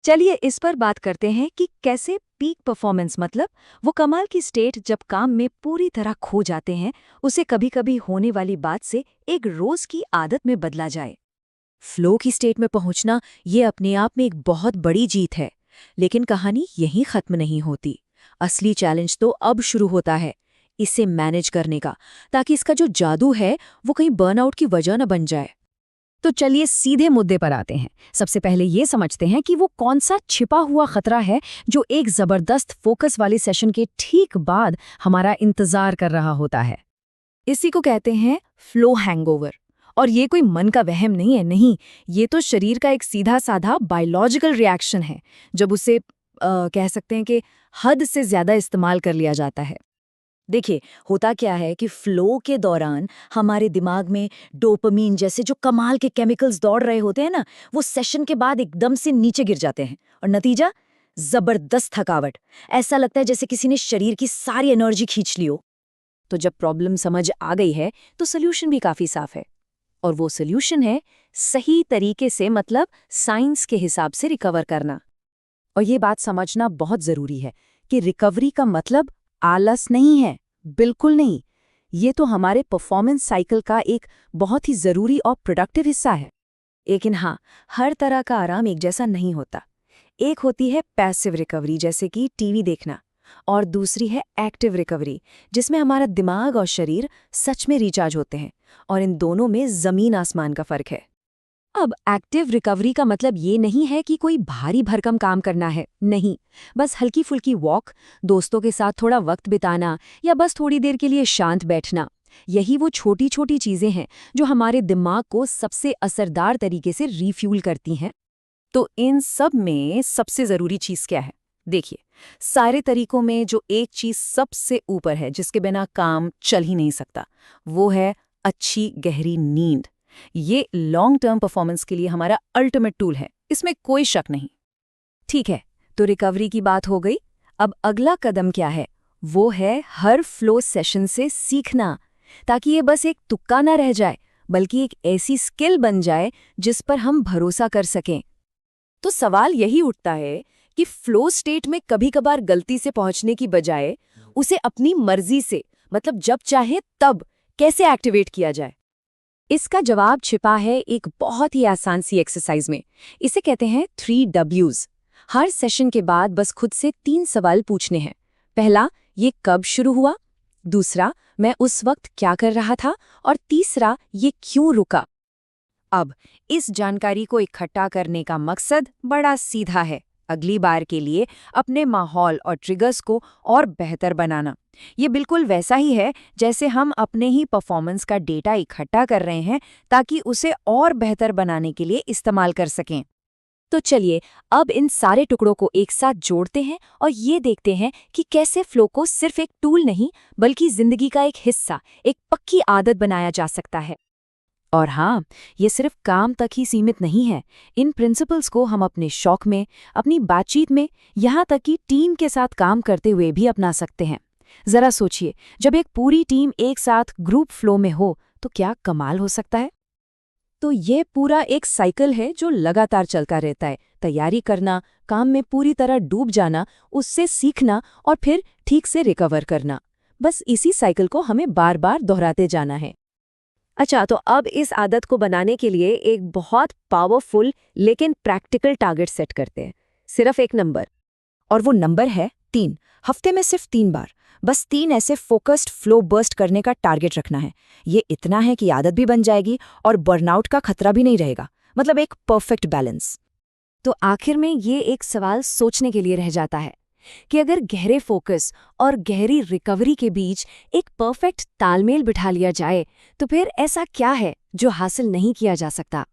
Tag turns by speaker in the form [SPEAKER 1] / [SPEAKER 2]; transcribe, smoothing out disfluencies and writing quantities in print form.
[SPEAKER 1] चलिए इस पर बात करते हैं कि कैसे पीक परफॉर्मेंस मतलब वो कमाल की स्टेट जब काम में पूरी तरह खो जाते हैं, उसे कभी-कभी होने वाली बात से एक रोज की आदत में बदला जाए।
[SPEAKER 2] फ्लो की स्टेट में पहुंचना ये अपने आप में एक बहुत बड़ी जीत है। लेकिन कहानी यहीं खत्म नहीं होती। असली चैलेंज तो अब शुरू होता है इसे मैनेज करने का, ताकि इसका जो जादू है वो कहीं बर्नआउट की वजह न बन जाए।
[SPEAKER 3] तो चलिए सीधे मुद्दे पर आते हैं। सबसे पहले ये समझते हैं कि वो कौन सा छिपा हुआ खतरा है जो एक जबरदस्त फोकस वाले सेशन के ठीक बाद हमारा इंतजार कर रहा होता है। इसी को कहते हैं फ्लो हैंगओवर। और ये कोई मन का वहम नहीं है, नहीं, ये तो शरीर का एक सीधा साधा बायोलॉजिकल रिएक्शन है जब उसे कह सकते हैं कि हद से ज्यादा इस्तेमाल कर लिया जाता है।
[SPEAKER 2] देखिए, होता क्या है कि फ्लो के दौरान हमारे दिमाग में डोपामीन जैसे जो कमाल के केमिकल्स दौड़ रहे होते हैं ना, वो सेशन के बाद एकदम से नीचे गिर जाते हैं। और नतीजा, जबरदस्त थकावट। ऐसा लगता है जैसे किसी ने शरीर की सारी एनर्जी खींच ली हो। तो जब प्रॉब्लम समझ आ गई है तो सोल्यूशन भी काफी साफ है। और वो सोल्यूशन है सही तरीके से, मतलब साइंस के हिसाब से रिकवर करना। और ये बात समझना बहुत जरूरी है कि रिकवरी का मतलब आलस नहीं है, बिल्कुल नहीं। ये तो हमारे परफॉर्मेंस साइकिल का एक बहुत ही जरूरी और प्रोडक्टिव हिस्सा है। लेकिन हाँ, हर तरह का आराम एक जैसा नहीं होता। एक होती है पैसिव रिकवरी, जैसे कि टीवी देखना, और दूसरी है एक्टिव रिकवरी, जिसमें हमारा दिमाग और शरीर सच में रिचार्ज होते हैं। और इन दोनों में जमीन आसमान का फर्क है।
[SPEAKER 1] अब एक्टिव रिकवरी का मतलब ये नहीं है कि कोई भारी भरकम काम करना है, नहीं। बस हल्की फुल्की वॉक, दोस्तों के साथ थोड़ा वक्त बिताना या बस थोड़ी देर के लिए शांत बैठना, यही वो छोटी छोटी चीजें हैं जो हमारे दिमाग को सबसे असरदार तरीके से रिफ्यूल करती हैं।
[SPEAKER 2] तो इन सब में सबसे जरूरी चीज क्या है? देखिए, सारे तरीकों में जो एक चीज सबसे ऊपर है, जिसके बिना काम चल ही नहीं सकता, वो है अच्छी गहरी नींद। ये लॉन्ग टर्म परफॉर्मेंस के लिए हमारा अल्टीमेट टूल है, इसमें कोई शक नहीं। ठीक है, तो रिकवरी की बात हो गई। अब अगला कदम क्या है? वो है हर फ्लो सेशन से सीखना, ताकि ये बस एक तुक्का ना रह जाए, बल्कि एक ऐसी स्किल बन जाए जिस पर हम भरोसा कर सकें। तो सवाल यही उठता है कि फ्लो स्टेट में कभी कभार गलती से पहुंचने की बजाय उसे अपनी मर्जी से, मतलब जब चाहे तब, कैसे एक्टिवेट किया जाए?
[SPEAKER 1] इसका जवाब छिपा है एक बहुत ही आसान सी एक्सरसाइज में। इसे कहते हैं 3 Ws। हर सेशन के बाद बस खुद से 3 सवाल पूछने हैं। पहला, ये कब शुरू हुआ? दूसरा, मैं उस वक्त क्या कर रहा था? और तीसरा, ये क्यों रुका?
[SPEAKER 2] अब इस जानकारी को इकट्ठा करने का मकसद बड़ा सीधा है। अगली बार के लिए अपने माहौल और ट्रिगर्स को और बेहतर बनाना। ये बिल्कुल वैसा ही है जैसे हम अपने ही परफॉर्मेंस का डेटा इकट्ठा कर रहे हैं, ताकि उसे और बेहतर बनाने के लिए इस्तेमाल कर सकें।
[SPEAKER 1] तो चलिए अब इन सारे टुकड़ों को एक साथ जोड़ते हैं और ये देखते हैं कि कैसे फ्लो को सिर्फ एक टूल नहीं, बल्कि जिंदगी का एक हिस्सा, एक पक्की आदत बनाया जा सकता है।
[SPEAKER 2] और हाँ, ये सिर्फ काम तक ही सीमित नहीं है। इन प्रिंसिपल्स को हम अपने शौक में, अपनी बातचीत में, यहाँ तक कि टीम के साथ काम करते हुए भी अपना सकते हैं। जरा सोचिए, जब एक पूरी टीम एक साथ ग्रुप फ्लो में हो तो क्या कमाल हो सकता है।
[SPEAKER 1] तो ये पूरा एक साइकिल है जो लगातार चलता रहता है। तैयारी करना, काम में पूरी तरह डूब जाना, उससे सीखना और फिर ठीक से रिकवर करना। बस इसी साइकिल को हमें बार बार दोहराते जाना है।
[SPEAKER 2] अच्छा, तो अब इस आदत को बनाने के लिए एक बहुत पावरफुल लेकिन प्रैक्टिकल टारगेट सेट करते हैं। सिर्फ एक नंबर, और वो नंबर है 3। हफ्ते में सिर्फ 3 बार, बस 3 ऐसे फोकस्ड फ्लो बर्स्ट करने का टारगेट रखना है। ये इतना है कि आदत भी बन जाएगी और बर्नआउट का खतरा भी नहीं रहेगा, मतलब एक परफेक्ट बैलेंस।
[SPEAKER 1] तो आखिर में ये एक सवाल सोचने के लिए रह जाता है कि अगर गहरे फोकस और गहरी रिकवरी के बीच एक परफेक्ट तालमेल बिठा लिया जाए, तो फिर ऐसा क्या है जो हासिल नहीं किया जा सकता?